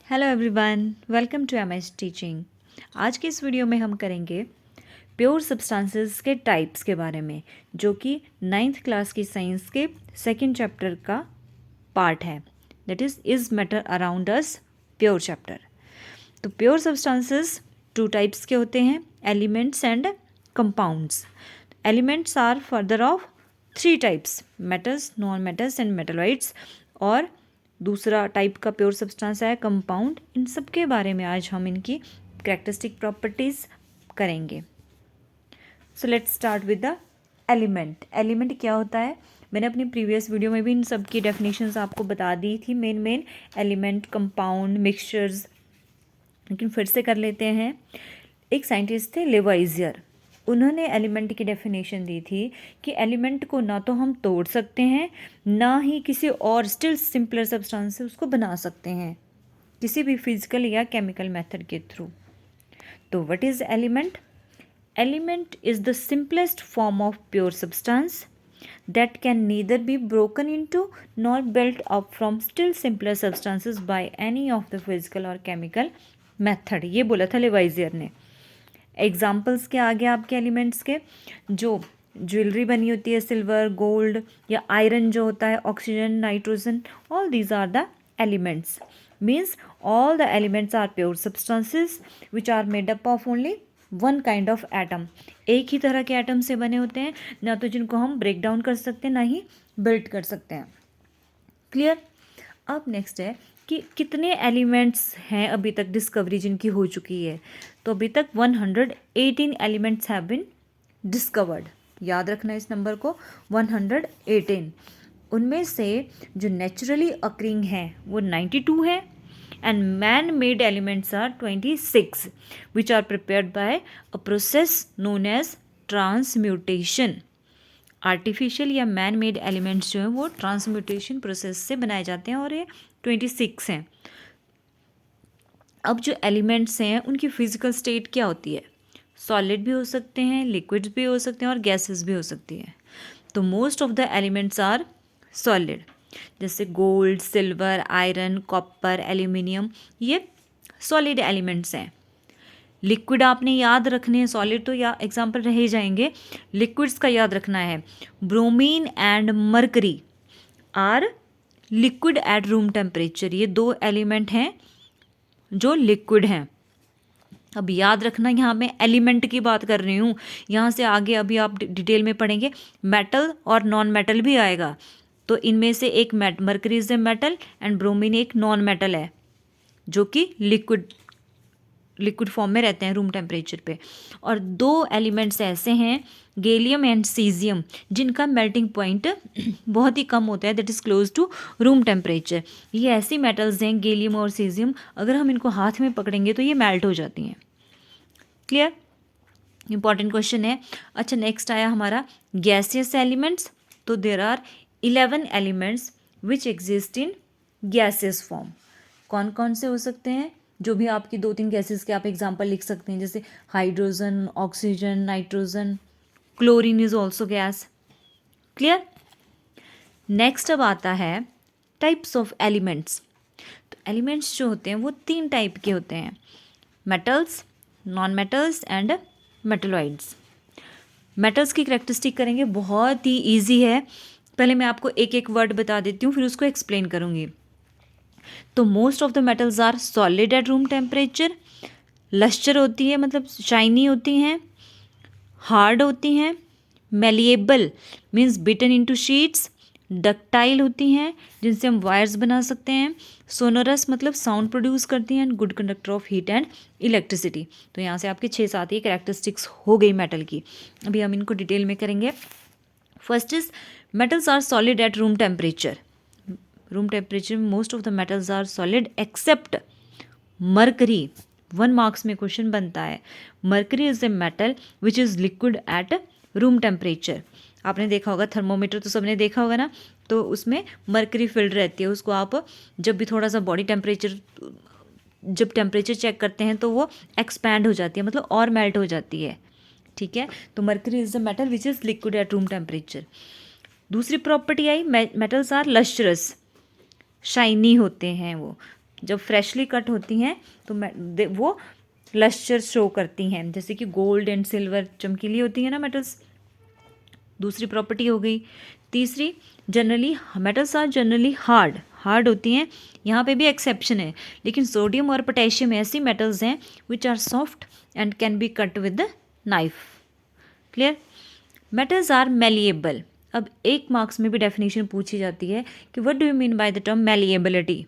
Hello everyone, welcome to MS teaching. आज के इस वीडियो में हम करेंगे प्योर सब्सटेंसेस के टाइप्स के बारे में, जो कि 9th क्लास की साइंस के सेकंड चैप्टर का पार्ट है। That is matter around us pure chapter. तो प्योर सब्सटेंसेस 2 टाइप्स के होते हैं, elements and compounds. Elements are further of 3 types, metals, non metals and metalloids. और दूसरा टाइप का प्योर सब्सटेंस है कंपाउंड। इन सब के बारे में आज हम इनकी कैरेक्टरिस्टिक प्रॉपर्टीज़ करेंगे। So let's start with the element. Element क्या होता है, मैंने अपनी प्रीवियस वीडियो में भी इन सब की डेफिनेशंस आपको बता दी थी, मेन एलिमेंट, कंपाउंड, मिक्सचर्स। लेकिन फिर से कर लेते हैं। एक साइंटिस्ट थे लेवाइजियर, उन्होंने एलिमेंट की डेफिनेशन दी थी कि एलिमेंट को ना तो हम तोड़ सकते हैं, ना ही किसी और स्टिल सिंपलर सब्सटेंस से उसको बना सकते हैं किसी भी फिजिकल या केमिकल मेथड के थ्रू। तो what is element? Element is the simplest form of pure substance that can neither be broken into nor built up from still simpler substances by any of the physical or chemical method। ये बोला था Lavoisier ने। Examples के आगे आपके elements के, जो jewellery बनी होती है, सिल्वर, गोल्ड या आयरन जो होता है, oxygen, nitrogen, all these are the elements. Means all the elements are pure substances which are made up of only one kind of atom. एक ही तरह के एटम से बने होते हैं, ना तो जिनको हम ब्रेक डाउन कर सकते हैं, ना ही बिल्ड कर सकते हैं। क्लियर? अब नेक्स्ट है कि कितने एलिमेंट्स हैं अभी तक डिस्कवरी जिनकी हो चुकी है। तो अभी तक 118 एलिमेंट्स हैव बीन डिस्कवर्ड। याद रखना इस नंबर को, 118। उनमें से जो नेचुरली अकरिंग हैं वो 92 हैं, and man-made elements are 26 which are prepared by a process known as transmutation। Artificial या मैन मेड एलिमेंट्स जो हैं वो ट्रांसम्यूटेशन प्रोसेस से बनाए जाते हैं और ये 26 हैं। अब जो एलिमेंट्स हैं उनकी फिजिकल स्टेट क्या होती है? सॉलिड भी हो सकते हैं, लिक्विड्स भी हो सकते हैं और गैसेस भी हो सकती हैं। तो most of the elements are solid, जैसे gold, silver, iron, copper, aluminium, ये सॉलिड एलिमेंट्स हैं। लिक्विड आपने याद रखने हैं, सॉलिड तो या एग्जाम्पल रह ही जाएंगे, लिक्विड्स का याद रखना है। Bromine and mercury are liquid at room temperature. ये 2 एलिमेंट हैं जो लिक्विड हैं। अब याद रखना, यहाँ मैं एलिमेंट की बात कर रही हूँ, यहाँ से आगे अभी आप डिटेल में पढ़ेंगे मेटल और नॉन मेटल भी आएगा। तो इनमें से एक mercury is a metal and bromine एक नॉन मेटल है, जो कि लिक्विड फॉर्म में रहते हैं रूम टेम्परेचर पे। और 2 एलिमेंट्स ऐसे हैं, गैलियम एंड सीजियम, जिनका मेल्टिंग पॉइंट बहुत ही कम होता है, that is close to room temperature. ये ऐसी मेटल्स हैं, गैलियम और सीजियम, अगर हम इनको हाथ में पकड़ेंगे तो ये मेल्ट हो जाती हैं। क्लियर? इंपॉर्टेंट क्वेश्चन है। अच्छा, नेक्स्ट आया हमारा गैसियस एलिमेंट्स। तो there are 11 elements which exist in gaseous form. कौन कौन से हो सकते हैं? जो भी आपकी 2-3 गैसेस के आप एग्जांपल लिख सकते हैं, जैसे hydrogen, oxygen, nitrogen, chlorine is also gas. Clear? Next अब आता है टाइप्स ऑफ एलिमेंट्स। तो एलिमेंट्स जो होते हैं वो 3 टाइप के होते हैं, metals, non metals and metalloids. Metals की कैरेक्टरिस्टिक करेंगे, बहुत ही ईजी है। पहले मैं आपको एक एक वर्ड बता देती हूँ, फिर उसको एक्सप्लेन करूँगी। तो most of the metals are solid at room temperature. Lustre होती है, मतलब शाइनी होती हैं, हार्ड होती हैं, malleable means beaten into sheets, ductile होती हैं जिनसे हम वायर्स बना सकते हैं, सोनोरस मतलब साउंड प्रोड्यूस करती हैं, and good conductor of heat and electricity. तो यहाँ से आपके 6-7 ही कैरेक्टरिस्टिक्स हो गई मेटल की। अभी हम इनको डिटेल में करेंगे। First is metals are solid at room temperature. Room temperature में most of the metals are solid except mercury. 1 marks में क्वेश्चन बनता है, mercury is a metal which is liquid at room temperature. आपने देखा होगा, thermometer तो सबने देखा होगा ना, तो उसमें मरकरी फिल्ड रहती है। उसको आप जब भी थोड़ा सा बॉडी टेम्परेचर, जब टेम्परेचर चेक करते हैं तो वो एक्सपैंड हो जाती है, मतलब और मेल्ट हो जाती है। ठीक है, तो mercury is the metal which is liquid at room temperature. दूसरी प्रॉपर्टी आई, मेटल्स आर लस्ट्रस, शाइनी होते हैं वो। जब फ्रेशली कट होती हैं तो वो लस्टर शो करती हैं, जैसे कि गोल्ड एंड सिल्वर चमकीली होती है ना मेटल्स, दूसरी प्रॉपर्टी हो गई। तीसरी, generally metals are generally hard होती हैं, यहाँ पे भी एक्सेप्शन है, लेकिन सोडियम और पोटेशियम ऐसी मेटल्स हैं which are soft and can be cut with the knife. Clear. Metals are malleable. अब एक मार्क्स में भी डेफिनेशन पूछी जाती है कि what do you mean by the term malleability.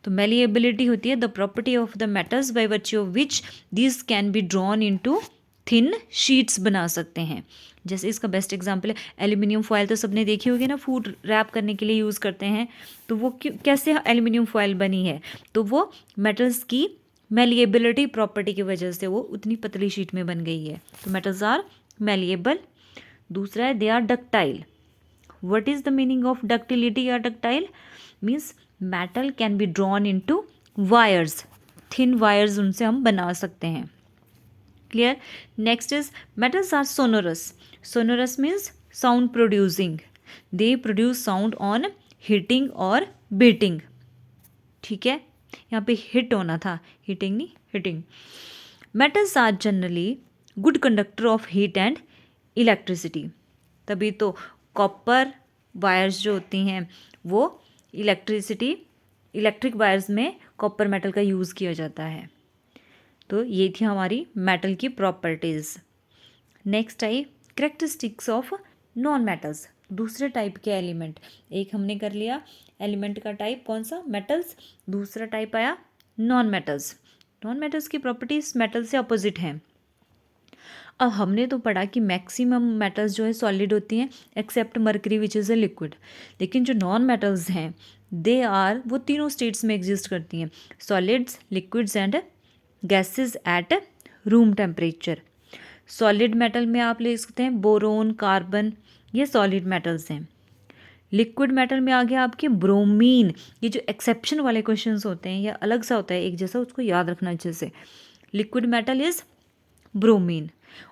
तो मेलिएबिलिटी होती है the property of the metals by virtue of which this can be drawn into thin sheets बना सकते हैं। जैसे इसका बेस्ट एग्जांपल है एल्यूमिनियम फॉयल, तो सबने देखी होगी ना, फूड रैप करने के लिए यूज़ करते हैं। तो वो कैसे एल्यूमिनियम फॉयल बनी है, तो वो मेटल्स की मेलिएबिलिटी प्रॉपर्टी की वजह से वो उतनी पतली शीट में बन गई है। तो मेटल्स आर मेलिएबल। दूसरा है they are ductile. What is the meaning of ductility या ductile? Means metal can be drawn into wires, thin wires उनसे हम बना सकते हैं। Clear. Next is metals are sonorous. Sonorous means sound producing, they produce sound on hitting और beating. ठीक है, यहाँ पे हिट होना था, हिटिंग नहीं, hitting. Metals are generally good conductor of heat and electricity. तभी तो कॉपर वायर्स जो होती हैं वो इलेक्ट्रिक वायर्स में कॉपर मेटल का यूज़ किया जाता है। तो ये थी हमारी मेटल की properties. Next I characteristics of non metals, दूसरे टाइप के एलिमेंट। एक हमने कर लिया एलिमेंट का टाइप कौन सा, मेटल्स। दूसरा टाइप आया नॉन मेटल्स। नॉन मेटल्स की प्रॉपर्टीज मेटल से अपोजिट हैं। अब हमने तो पढ़ा कि मैक्सिमम मेटल्स जो है सॉलिड होती हैं except mercury which is a liquid, लेकिन जो नॉन मेटल्स हैं दे आर, वो तीनों स्टेट्स में एग्जिस्ट करती हैं, solids, liquids and gases at room temperature. Solid metal में आप ले सकते हैं बोरोन, कार्बन, ये सॉलिड मेटल्स हैं। लिक्विड मेटल में आ गया आपके ब्रोमीन। ये जो एक्सेप्शन वाले क्वेश्चंस होते हैं, ये अलग सा होता है एक जैसा, उसको याद रखना अच्छे से। Liquid metal is bromine.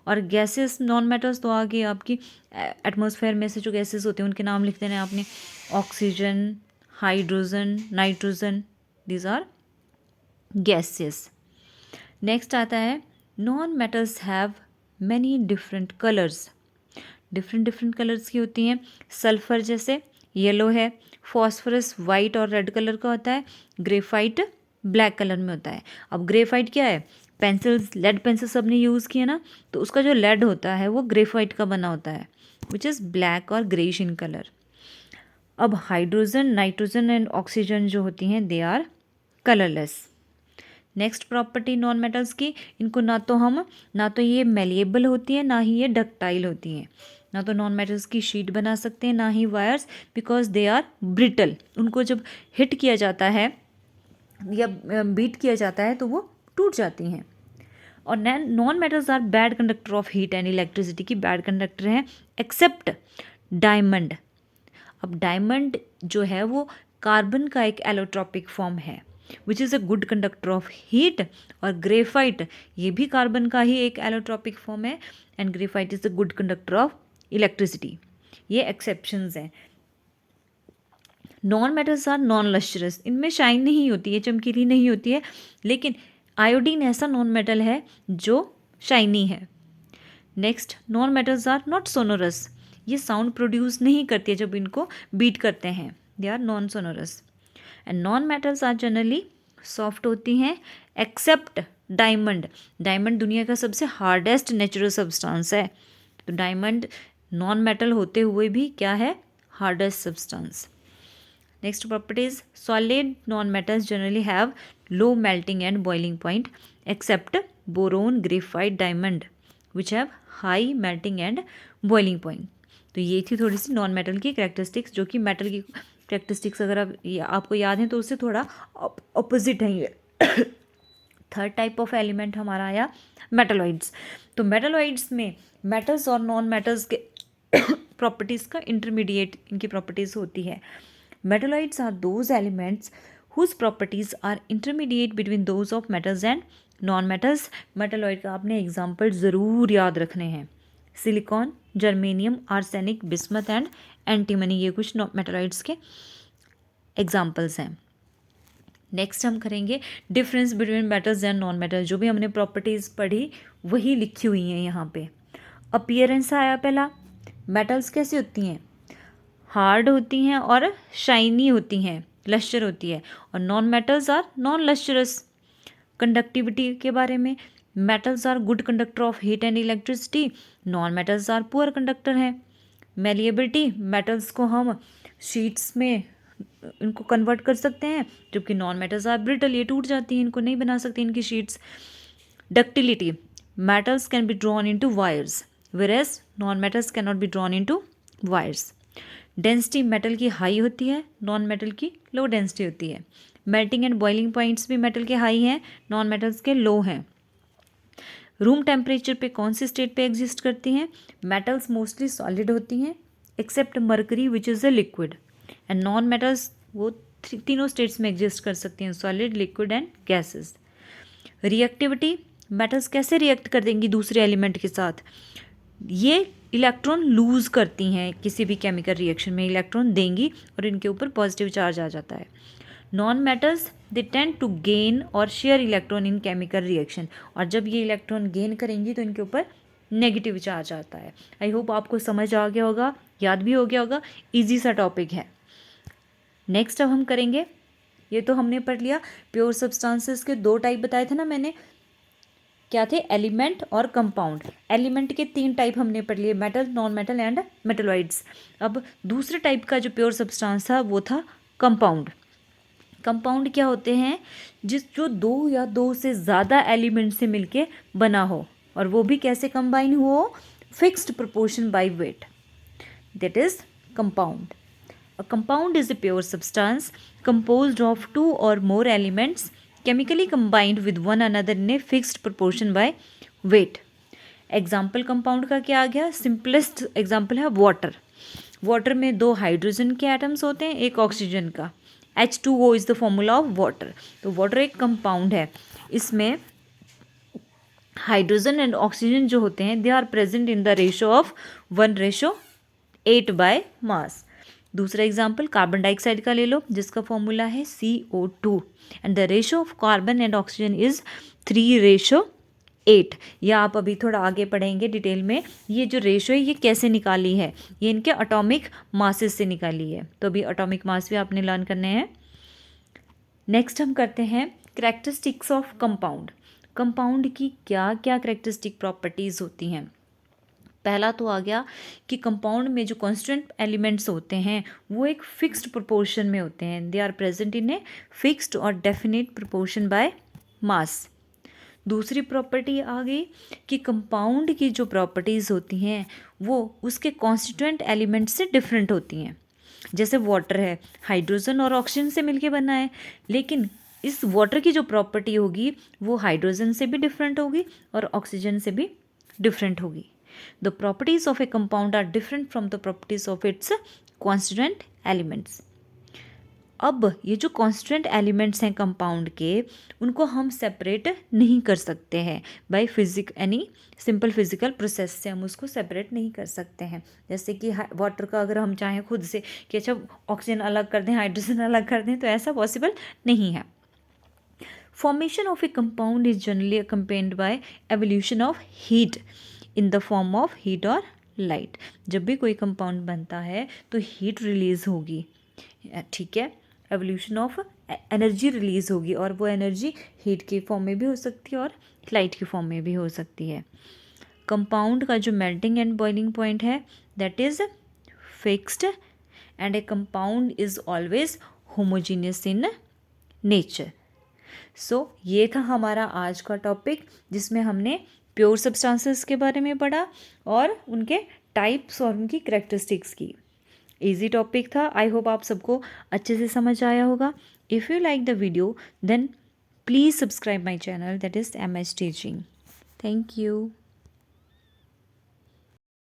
और गैसेस नॉन मेटल्स तो आ गए आपकी एटमॉस्फेयर में से जो गैसेस होते हैं उनके नाम लिख देने आपने, oxygen, hydrogen, nitrogen, these are gases. Next आता है non metals have many different colours. Different colours की होती हैं। सल्फर जैसे येलो है, फॉस्फोरस वाइट और रेड कलर का होता है, ग्रेफाइट ब्लैक कलर में होता है। अब ग्रेफाइट क्या है, पेंसिल्स, लेड पेंसिल सब ने यूज़ किया ना, तो उसका जो लेड होता है वो ग्रेफाइट का बना होता है विच इज़ ब्लैक और ग्रेइश इन कलर। अब हाइड्रोजन, नाइट्रोजन एंड ऑक्सीजन जो होती हैं they are colourless. Next property non metals की, इनको ना तो ये मेलिएबल होती है ना ही ये डक्टाइल होती हैं। ना तो नॉन मेटल्स की शीट बना सकते हैं ना ही wires, because they are brittle. उनको जब हिट किया जाता है या बीट किया जाता है तो वो टूट जाती हैं। और non metals are bad conductor of heat and electricity की बैड कंडक्टर हैं एक्सेप्ट डायमंड। अब डायमंड जो है वो कार्बन का एक एलोट्रॉपिक फॉर्म है which is a good conductor of heat. और ग्रेफाइट ये भी कार्बन का ही एक एलोट्रॉपिक फॉर्म है and graphite is a good conductor of electricity. ये एक्सेप्शंस हैं। Non metals are non lustrous, इनमें शाइन नहीं होती है, चमकीली नहीं होती है, लेकिन आयोडीन ऐसा नॉन मेटल है जो शाइनी है। Next non metals are not sonorous, ये साउंड प्रोड्यूस नहीं करती है जब इनको बीट करते हैं, they are non sonorous. And non metals are generally soft होती हैं एक्सेप्ट डायमंड। डायमंड दुनिया का सबसे हार्डेस्ट नेचुरल सब्सटेंस है, तो डायमंड नॉन मेटल होते हुए भी क्या है, hardest substance. Next properties, solid non metals generally have low melting and boiling point accept boron, graphite, diamond which have high melting and boiling point. तो ये थी थोड़ी सी नॉन मेटल की कैरेक्टरिस्टिक्स, जो कि मेटल की कैरेक्टरिस्टिक्स अगर आपको याद है तो उससे थोड़ा ऑपोजिट है ये। थर्ड टाइप ऑफ एलिमेंट हमारा आया मेटलॉइड्स। तो मेटलॉइड्स में मेटल्स और नॉन मेटल्स के प्रॉपर्टीज़ का इंटरमीडिएट इनकी प्रॉपर्टीज़ होती है। Metalloids are those elements whose properties are intermediate between those of metals and non metals. Metalloid का आपने एग्जाम्पल ज़रूर याद रखने हैं, silicon, germanium, arsenic, bismuth and antimony, ये कुछ मेटलॉइड्स के एग्जाम्पल्स हैं। नेक्स्ट हम करेंगे difference between metals and non metal. जो भी हमने प्रॉपर्टीज़ पढ़ी वही लिखी हुई हैं यहाँ पे। अपीयरेंस आया पहला, मेटल्स कैसी होती हैं, हार्ड होती हैं और शाइनी होती हैं, लश्चर होती है, और non metals are non lustrous. Conductivity के बारे में, metals are good conductor of heat and electricity, non metals are poor conductor हैं। मेलिएबिलिटी, मेटल्स को हम शीट्स में इनको कन्वर्ट कर सकते हैं, जबकि नॉन मेटल्स आर ब्रिटल, ये टूट जाती हैं, इनको नहीं बना सकते इनकी sheets. Ductility, metals can be drawn into wires whereas non metals can not be drawn into wires. Density, metal की हाई होती है, नॉन मेटल की लो डेंसिटी होती है। मेल्टिंग एंड बॉइलिंग पॉइंट्स भी मेटल के हाई हैं, नॉन मेटल्स के लो हैं। रूम टेम्परेचर पे कौन सी स्टेट पे एग्जिस्ट करती हैं, मेटल्स मोस्टली सॉलिड होती हैं except mercury which is a liquid, and non metals वो तीनों स्टेट्स में एग्जिस्ट कर सकती हैं, solid, liquid and gases. Reactivity, metals कैसे रिएक्ट कर देंगी दूसरे एलिमेंट के साथ, ये इलेक्ट्रॉन लूज़ करती हैं, किसी भी केमिकल रिएक्शन में इलेक्ट्रॉन देंगी और इनके ऊपर पॉजिटिव चार्ज आ जाता है। Non metals they tend to gain और share electron in chemical reaction, और जब ये इलेक्ट्रॉन गेन करेंगी तो इनके ऊपर नेगेटिव चार्ज आता है। आई होप आपको समझ आ गया होगा, याद भी हो गया होगा, इजी सा टॉपिक है। नेक्स्ट अब हम करेंगे, ये तो हमने पढ़ लिया प्योर सब्सटेंसेस के दो टाइप बताए थे ना मैंने, क्या थे, एलिमेंट और कंपाउंड। एलिमेंट के 3 टाइप हमने पढ़ लिए, metal, non metal and metalloids. अब दूसरे टाइप का जो प्योर सब्सटेंस था वो था कंपाउंड। कंपाउंड क्या होते हैं, जो 2 या 2 से ज़्यादा एलिमेंट से मिलके बना हो, और वो भी कैसे कंबाइन हो, fixed proportion by weight, that is compound. A compound is a pure substance composed of 2 or more elements chemically combined with one another in a fixed proportion by weight. Example compound का क्या आ गया, simplest example है water. Water में 2 hydrogen के atoms होते हैं, एक oxygen का, H2O is the formula of water. तो वाटर एक कंपाउंड है, इसमें हाइड्रोजन एंड ऑक्सीजन जो होते हैं they are present in the ratio of 1:8 by mass. दूसरा एग्जाम्पल कार्बन डाइऑक्साइड का ले लो, जिसका फॉर्मूला है CO2, and the ratio of carbon and oxygen is 3:8। या आप अभी थोड़ा आगे पढ़ेंगे डिटेल में, ये जो रेशो है ये कैसे निकाली है, ये इनके एटॉमिक मासेस से निकाली है। तो अभी एटॉमिक मास भी आपने लर्न करने हैं। नेक्स्ट हम करते हैं कैरेक्टरिस्टिक्स ऑफ कंपाउंड। कंपाउंड की क्या क्या कैरेक्टरिस्टिक प्रॉपर्टीज़ होती हैं। पहला तो आ गया कि कंपाउंड में जो कॉन्स्टेंट एलिमेंट्स होते हैं वो एक फिक्स्ड प्रोपोर्शन में होते हैं, they are present in a fixed और डेफिनेट प्रोपोर्शन बाय मास। दूसरी प्रॉपर्टी आ गई कि कंपाउंड की जो प्रॉपर्टीज़ होती हैं वो उसके कॉन्स्टिट्यूएंट एलिमेंट से डिफरेंट होती हैं। जैसे वाटर है, हाइड्रोजन और ऑक्सीजन से मिलके बना है, लेकिन इस वाटर की जो प्रॉपर्टी होगी वो हाइड्रोजन से भी डिफरेंट होगी और ऑक्सीजन से भी डिफरेंट होगी। The properties of a compound are different from the properties of its constituent elements. अब ये जो कॉन्स्टेंट एलिमेंट्स हैं कंपाउंड के, उनको हम सेपरेट नहीं कर सकते हैं by any simple physical process से हम उसको सेपरेट नहीं कर सकते हैं। जैसे कि वाटर का अगर हम चाहें खुद से कि अच्छा ऑक्सीजन अलग कर दें, हाइड्रोजन अलग कर दें, तो ऐसा पॉसिबल नहीं है। Formation of a compound is generally accompanied by evolution of heat in the form of heat और लाइट। जब भी कोई कंपाउंड बनता है तो हीट रिलीज होगी, ठीक है, एवोल्यूशन ऑफ एनर्जी रिलीज होगी, और वो एनर्जी हीट के फॉर्म में भी हो सकती है और लाइट के फॉर्म में भी हो सकती है। कंपाउंड का जो मेल्टिंग एंड बॉइलिंग पॉइंट है that is fixed, and a compound is always homogeneous in nature. So ये था हमारा आज का टॉपिक, जिसमें हमने प्योर सब्सटेंसेस के बारे में पढ़ा और उनके टाइप्स और उनकी कैरेक्टरिस्टिक्स की। इजी टॉपिक था, आई होप आप सबको अच्छे से समझ आया होगा। If you like the video then please subscribe my channel that is MS Teaching। Thank you.